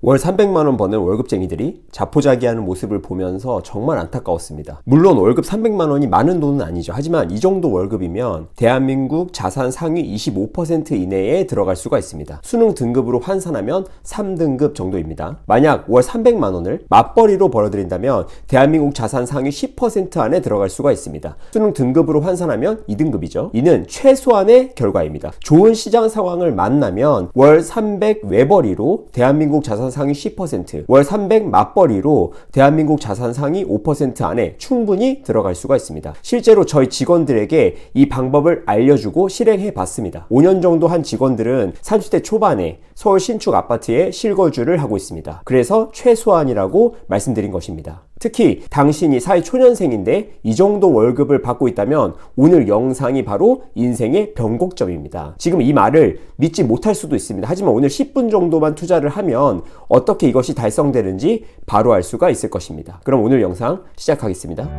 월 300만원 버는 월급쟁이들이 자포자기하는 모습을 보면서 정말 안타까웠습니다. 물론 월급 300만원이 많은 돈은 아니죠. 하지만 이 정도 월급이면 대한민국 자산 상위 25% 이내에 들어갈 수가 있습니다. 수능 등급으로 환산하면 3등급 정도입니다. 만약 월 300만원을 맞벌이로 벌어들인다면 대한민국 자산 상위 10% 안에 들어갈 수가 있습니다. 수능 등급으로 환산하면 2등급이죠. 이는 최소한의 결과입니다. 좋은 시장 상황을 만나면 월 300 외벌이로 대한민국 자산 상위 10%, 월 300 맞벌이로 대한민국 자산 상위 5% 안에 충분히 들어갈 수가 있습니다. 실제로 저희 직원들에게 이 방법을 알려주고 실행해 봤습니다. 5년 정도 한 직원들은 30대 초반에 서울 신축 아파트에 실거주를 하고 있습니다. 그래서 최소한이라고 말씀드린 것입니다. 특히 당신이 사회 초년생인데 이 정도 월급을 받고 있다면 오늘 영상이 바로 인생의 변곡점입니다. 지금 이 말을 믿지 못할 수도 있습니다. 하지만 오늘 10분 정도만 투자를 하면 어떻게 이것이 달성되는지 바로 알 수가 있을 것입니다. 그럼 오늘 영상 시작하겠습니다.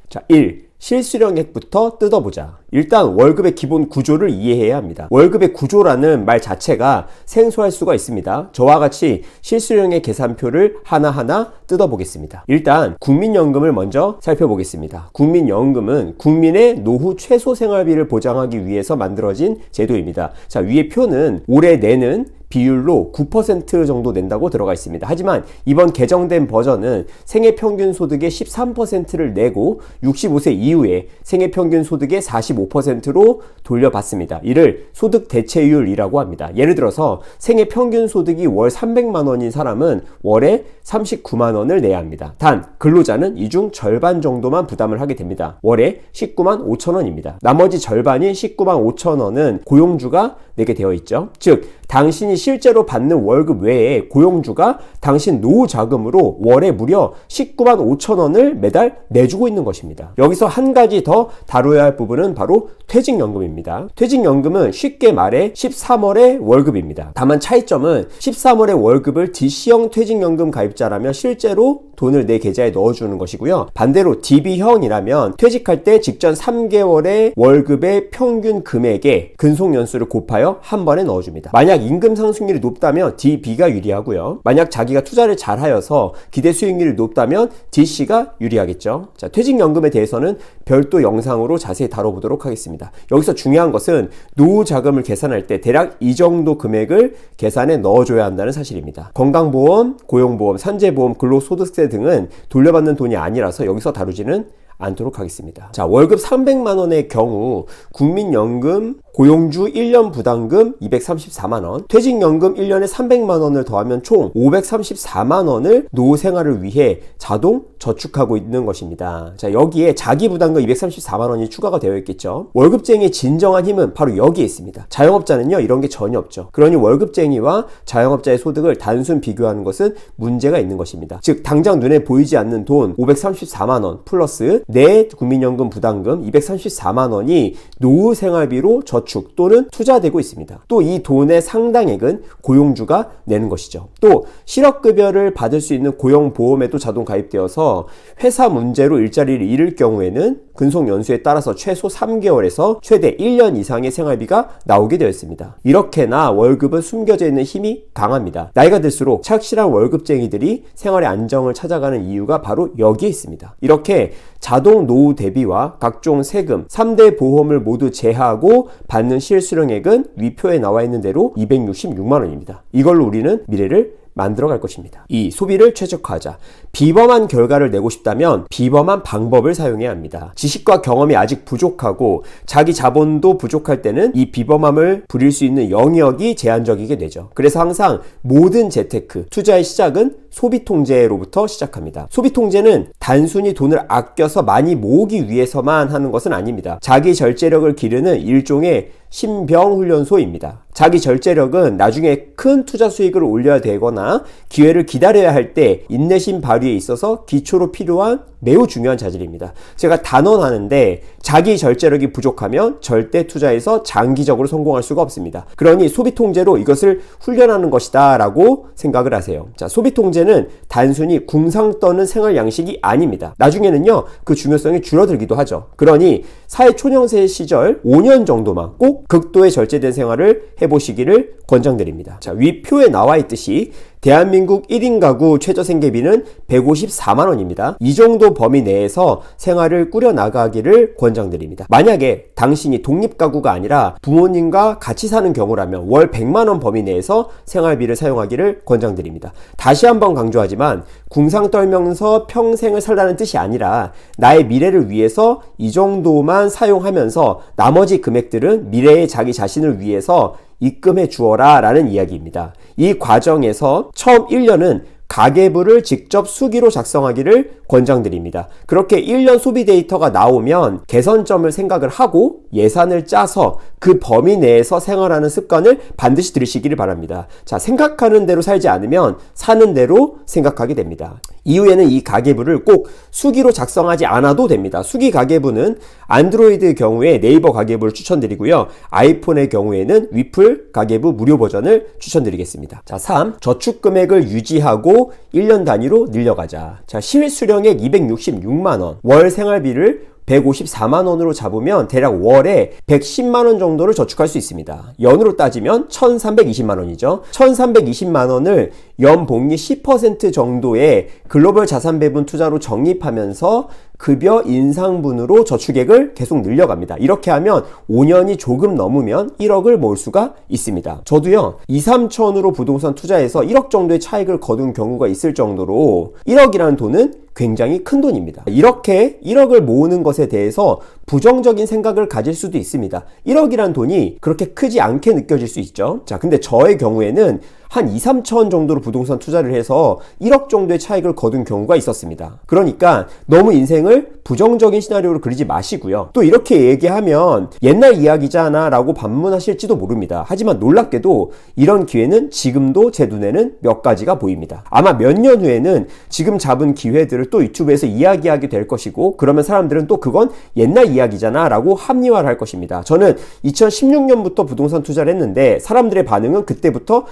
자, 1. 실수령액부터 뜯어보자. 일단 월급의 기본 구조를 이해해야 합니다. 월급의 구조라는 말 자체가 생소할 수가 있습니다. 저와 같이 실수령액 계산표를 하나하나 뜯어보겠습니다. 일단 국민연금을 먼저 살펴보겠습니다. 국민연금은 국민의 노후 최소 생활비를 보장하기 위해서 만들어진 제도입니다. 자, 위의 표는 올해 내는 비율로 9% 정도 낸다고 들어가 있습니다. 하지만 이번 개정된 버전은 생애 평균 소득의 13%를 내고 65세 이후에 생애 평균 소득의 45%로 돌려받습니다. 이를 소득 대체율이라고 합니다. 예를 들어서 생애 평균 소득이 월 300만 원인 사람은 월에 39만 원을 내야 합니다. 단 근로자는 이 중 절반 정도만 부담을 하게 됩니다. 월에 19만 5천 원입니다. 나머지 절반인 19만 5천 원은 고용주가 내게 되어 있죠. 즉 당신이 실제로 받는 월급 외에 고용주가 당신 노후 자금으로 월에 무려 19만 5천 원을 매달 내주고 있는 것입니다. 여기서 한 가지 더 다뤄야 할 부분은 바로 퇴직연금입니다. 퇴직연금은 쉽게 말해 13월의 월급입니다. 다만 차이점은 13월의 월급을 DC형 퇴직연금 가입자라면 실제로 돈을 내 계좌에 넣어주는 것이고요. 반대로 DB형이라면 퇴직할 때 직전 3개월의 월급의 평균 금액에 근속연수를 곱하여 한 번에 넣어줍니다. 만약 임금 상승률이 높다면 DB가 유리하고요. 만약 자기가 투자를 잘 하여서 기대 수익률이 높다면 DC가 유리하겠죠. 자, 퇴직연금에 대해서는 별도 영상으로 자세히 다뤄보도록 하겠습니다. 여기서 중요한 것은 노후 자금을 계산할 때 대략 이 정도 금액을 계산에 넣어줘야 한다는 사실입니다. 건강보험, 고용보험, 산재보험, 근로소득세 등은 돌려받는 돈이 아니라서 여기서 다루지는 않도록 하겠습니다. 자, 월급 300만 원의 경우 국민연금 고용주 1년 부담금 234만 원, 퇴직연금 1년에 300만 원을 더하면 총 534만 원을 노후 생활을 위해 자동 저축하고 있는 것입니다. 자, 여기에 자기 부담금 234만 원이 추가가 되어 있겠죠. 월급쟁이의 진정한 힘은 바로 여기에 있습니다. 자영업자는요, 이런 게 전혀 없죠. 그러니 월급쟁이와 자영업자의 소득을 단순 비교하는 것은 문제가 있는 것입니다. 즉, 당장 눈에 보이지 않는 돈 534만 원 플러스 내 국민연금 부담금 234만 원이 노후 생활비로 저축 또는 투자되고 있습니다. 또 이 돈의 상당액은 고용주가 내는 것이죠. 또 실업급여를 받을 수 있는 고용보험에도 자동 가입되어서 회사 문제로 일자리를 잃을 경우에는 근속연수에 따라서 최소 3개월에서 최대 1년 이상의 생활비가 나오게 되어 있습니다. 이렇게나 월급은 숨겨져 있는 힘이 강합니다. 나이가 들수록 착실한 월급쟁이들이 생활의 안정을 찾아가는 이유가 바로 여기에 있습니다. 이렇게 자동 노후 대비와 각종 세금, 3대 보험을 모두 제하고 받는 실수령액은 위표에 나와 있는 대로 266만 원입니다. 이걸로 우리는 미래를 만들어갈 것입니다. 2. 소비를 최적화하자. 비범한 결과를 내고 싶다면 비범한 방법을 사용해야 합니다. 지식과 경험이 아직 부족하고 자기 자본도 부족할 때는 이 비범함을 부릴 수 있는 영역이 제한적이게 되죠. 그래서 항상 모든 재테크, 투자의 시작은 소비통제로부터 시작합니다. 소비통제는 단순히 돈을 아껴서 많이 모으기 위해서만 하는 것은 아닙니다. 자기 절제력을 기르는 일종의 신병훈련소입니다. 자기 절제력은 나중에 큰 투자 수익을 올려야 되거나 기회를 기다려야 할 때 인내심 발휘에 있어서 기초로 필요한 매우 중요한 자질입니다. 제가 단언하는데 자기 절제력이 부족하면 절대 투자에서 장기적으로 성공할 수가 없습니다. 그러니 소비 통제로 이것을 훈련하는 것이다 라고 생각을 하세요. 자, 소비 통제는 단순히 궁상 떠는 생활 양식이 아닙니다. 나중에는요, 그 중요성이 줄어들기도 하죠. 그러니 사회 초년생 시절 5년 정도만 꼭 극도의 절제된 생활을 해보시기를 권장드립니다. 자, 위 표에 나와 있듯이 대한민국 1인 가구 최저 생계비는 154만 원입니다. 이 정도 범위 내에서 생활을 꾸려나가기를 권장드립니다. 만약에 당신이 독립가구가 아니라 부모님과 같이 사는 경우라면 월 100만 원 범위 내에서 생활비를 사용하기를 권장드립니다. 다시 한번 강조하지만 궁상 떨면서 평생을 살라는 뜻이 아니라 나의 미래를 위해서 이 정도만 사용하면서 나머지 금액들은 미래의 자기 자신을 위해서 입금해 주어라 라는 이야기입니다. 이 과정에서 처음 1년은 가계부를 직접 수기로 작성하기를 권장드립니다. 그렇게 1년 소비 데이터가 나오면 개선점을 생각을 하고 예산을 짜서 그 범위 내에서 생활하는 습관을 반드시 들이시기를 바랍니다. 자, 생각하는 대로 살지 않으면 사는 대로 생각하게 됩니다. 이후에는 이 가계부를 꼭 수기로 작성하지 않아도 됩니다. 수기 가계부는 안드로이드의 경우에 네이버 가계부를 추천드리고요. 아이폰의 경우에는 위플 가계부 무료 버전을 추천드리겠습니다. 자, 3. 저축 금액을 유지하고 1년 단위로 늘려가자. 자, 실수령액 266만 원, 월 생활비를 154만 원으로 잡으면 대략 월에 110만 원 정도를 저축할 수 있습니다. 연으로 따지면 1320만 원이죠. 1320만 원을 연복리 10% 정도의 글로벌 자산 배분 투자로 적립하면서 급여 인상분으로 저축액을 계속 늘려갑니다. 이렇게 하면 5년이 조금 넘으면 1억을 모을 수가 있습니다. 저도요, 2, 3천으로 부동산 투자해서 1억 정도의 차익을 거둔 경우가 있을 정도로 1억이라는 돈은 굉장히 큰 돈입니다. 이렇게 1억을 모으는 것에 대해서 부정적인 생각을 가질 수도 있습니다. 1억이란 돈이 그렇게 크지 않게 느껴질 수 있죠. 자, 근데 저의 경우에는 한 2, 3천 정도로 부동산 투자를 해서 1억 정도의 차익을 거둔 경우가 있었습니다. 그러니까 너무 인생을 부정적인 시나리오로 그리지 마시고요. 또 이렇게 얘기하면 옛날 이야기잖아 라고 반문하실지도 모릅니다. 하지만 놀랍게도 이런 기회는 지금도 제 눈에는 몇 가지가 보입니다. 아마 몇 년 후에는 지금 잡은 기회들을 또 유튜브에서 이야기하게 될 것이고, 그러면 사람들은 또 그건 옛날 이야기잖아 라고 합리화를 할 것입니다. 저는 2016년부터 부동산 투자를 했는데 사람들의 반응은 그때부터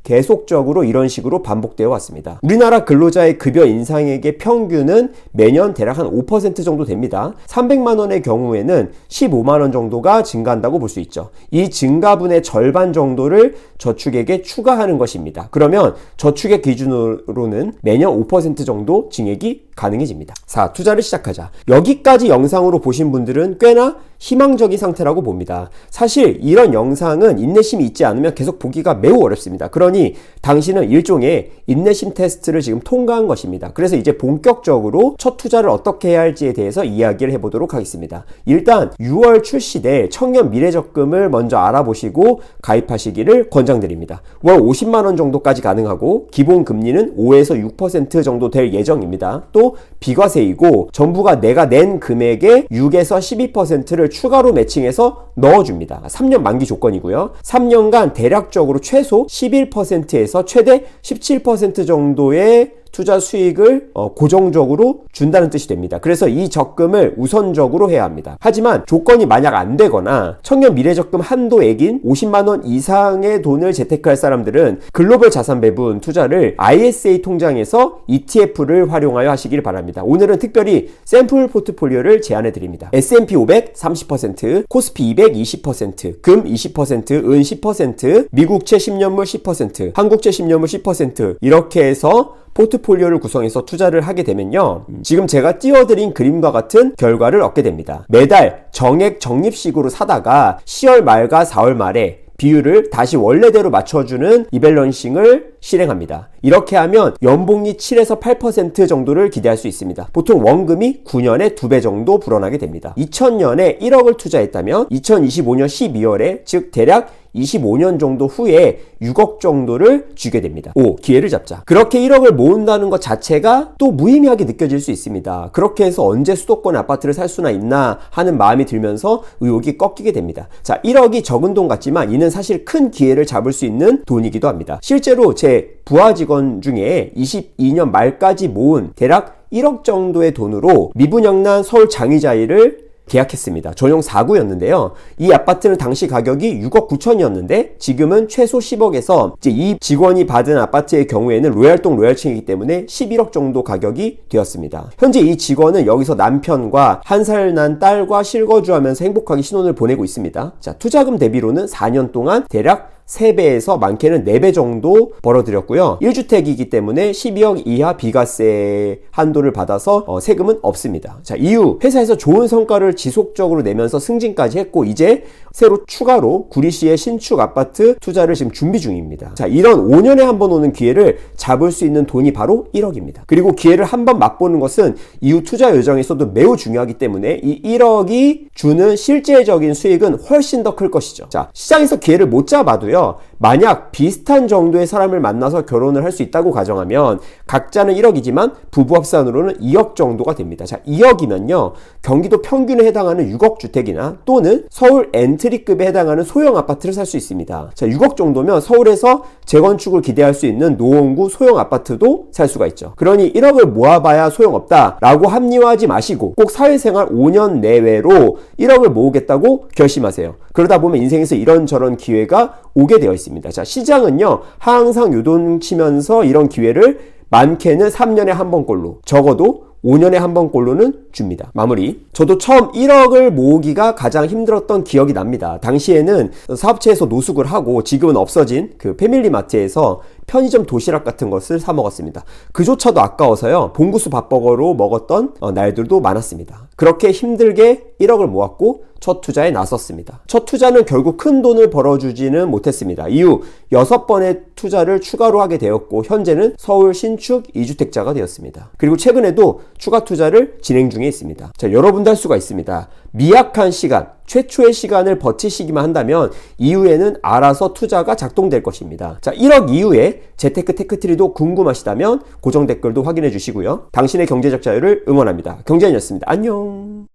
계속적으로 이런 식으로 반복되어 왔습니다. 우리나라 근로자의 급여 인상액의 평균은 매년 대략 한 5% 정도 됩니다. 300만 원의 경우에는 15만 원 정도가 증가한다고 볼 수 있죠. 이 증가분의 절반 정도를 저축액에 추가하는 것입니다. 그러면 저축액 기준으로는 매년 5% 정도 증액이 가능해집니다. 자, 투자를 시작하자. 여기까지 영상으로 보신 분들은 꽤나 희망적인 상태라고 봅니다. 사실 이런 영상은 인내심이 있지 않으면 계속 보기가 매우 어렵습니다. 그러니 당신은 일종의 인내심 테스트를 지금 통과한 것입니다. 그래서 이제 본격적으로 첫 투자를 어떻게 해야 할지에 대해서 이야기를 해보도록 하겠습니다. 일단 6월 출시될 청년 미래적금을 먼저 알아보시고 가입하시기를 권장드립니다. 월 50만 원 정도까지 가능하고 기본 금리는 5에서 6% 정도 될 예정입니다. 또 비과세이고 정부가 내가 낸 금액의 6에서 12%를 추가로 매칭해서 넣어줍니다. 3년 만기 조건이고요. 3년간 대략적으로 최소 11%에서 최대 17% 정도의 투자 수익을 고정적으로 준다는 뜻이 됩니다. 그래서 이 적금을 우선적으로 해야 합니다. 하지만 조건이 만약 안 되거나 청년 미래적금 한도액인 50만 원 이상의 돈을 재테크할 사람들은 글로벌 자산 배분 투자를 ISA 통장에서 ETF를 활용하여 하시길 바랍니다. 오늘은 특별히 샘플 포트폴리오를 제안해 드립니다. S&P 500 30%, 코스피 200 20%, 금 20%, 은 10%, 미국채 10년물 10%, 한국채 10년물 10% 이렇게 해서 포트폴리오를 구성해서 투자를 하게 되면요, 지금 제가 띄워드린 그림과 같은 결과를 얻게 됩니다. 매달 정액 적립식으로 사다가 10월 말과 4월 말에 비율을 다시 원래대로 맞춰주는 리밸런싱을 실행합니다. 이렇게 하면 연복리 7에서 8% 정도를 기대할 수 있습니다. 보통 원금이 9년에 2배 정도 불어나게 됩니다. 2000년에 1억을 투자했다면 2025년 12월에 즉 대략 25년 정도 후에 6억 정도를 주게 됩니다. 5. 기회를 잡자. 그렇게 1억을 모은다는 것 자체가 또 무의미하게 느껴질 수 있습니다. 그렇게 해서 언제 수도권 아파트를 살 수나 있나 하는 마음이 들면서 의욕이 꺾이게 됩니다. 자, 1억이 적은 돈 같지만 이는 사실 큰 기회를 잡을 수 있는 돈이기도 합니다. 실제로 제 부하 직원 중에 22년 말까지 모은 대략 1억 정도의 돈으로 미분양난 서울 장의자이를 계약했습니다. 전용 4구였는데요. 이 아파트는 당시 가격이 6억 9천이었는데 지금은 최소 10억에서 이제 이 직원이 받은 아파트의 경우에는 로얄동 로얄층이기 때문에 11억 정도 가격이 되었습니다. 현재 이 직원은 여기서 남편과 한 살 난 딸과 실거주하면서 행복하게 신혼을 보내고 있습니다. 자, 투자금 대비로는 4년 동안 대략 3배에서 많게는 4배 정도 벌어들였고요. 1주택이기 때문에 12억 이하 비과세 한도를 받아서 세금은 없습니다. 자, 이후 회사에서 좋은 성과를 지속적으로 내면서 승진까지 했고 이제 새로 추가로 구리시의 신축 아파트 투자를 지금 준비 중입니다. 자, 이런 5년에 한 번 오는 기회를 잡을 수 있는 돈이 바로 1억입니다. 그리고 기회를 한 번 맛보는 것은 이후 투자 여정에서도 매우 중요하기 때문에 이 1억이 주는 실제적인 수익은 훨씬 더 클 것이죠. 자, 시장에서 기회를 못 잡아도요. 만약 비슷한 정도의 사람을 만나서 결혼을 할 수 있다고 가정하면 각자는 1억이지만 부부 합산으로는 2억 정도가 됩니다. 자, 2억이면요. 경기도 평균에 해당하는 6억 주택이나 또는 서울 엔트리급에 해당하는 소형 아파트를 살 수 있습니다. 자, 6억 정도면 서울에서 재건축을 기대할 수 있는 노원구 소형 아파트도 살 수가 있죠. 그러니 1억을 모아봐야 소용없다라고 합리화하지 마시고 꼭 사회생활 5년 내외로 1억을 모으겠다고 결심하세요. 그러다 보면 인생에서 이런저런 기회가 오게 되어 있습니다. 자, 시장은요, 항상 요동치면서 이런 기회를 많게는 3년에 한 번꼴로, 적어도 5년에 한 번꼴로는 줍니다. 마무리. 저도 처음 1억을 모으기가 가장 힘들었던 기억이 납니다. 당시에는 사업체에서 노숙을 하고 지금은 없어진 그 패밀리마트에서 편의점 도시락 같은 것을 사 먹었습니다. 그조차도 아까워서요. 봉구수 밥버거로 먹었던 날들도 많았습니다. 그렇게 힘들게 1억을 모았고 첫 투자에 나섰습니다. 첫 투자는 결국 큰 돈을 벌어주지는 못했습니다. 이후 6번의 투자를 추가로 하게 되었고 현재는 서울 신축 2주택자가 되었습니다. 그리고 최근에도 추가 투자를 진행 중에 있습니다. 자, 여러분도 할 수가 있습니다. 미약한 시간, 최초의 시간을 버티시기만 한다면 이후에는 알아서 투자가 작동될 것입니다. 자, 1억 이후에 재테크 테크트리도 궁금하시다면 고정 댓글도 확인해 주시고요. 당신의 경제적 자유를 응원합니다. 경제인이었습니다. 안녕.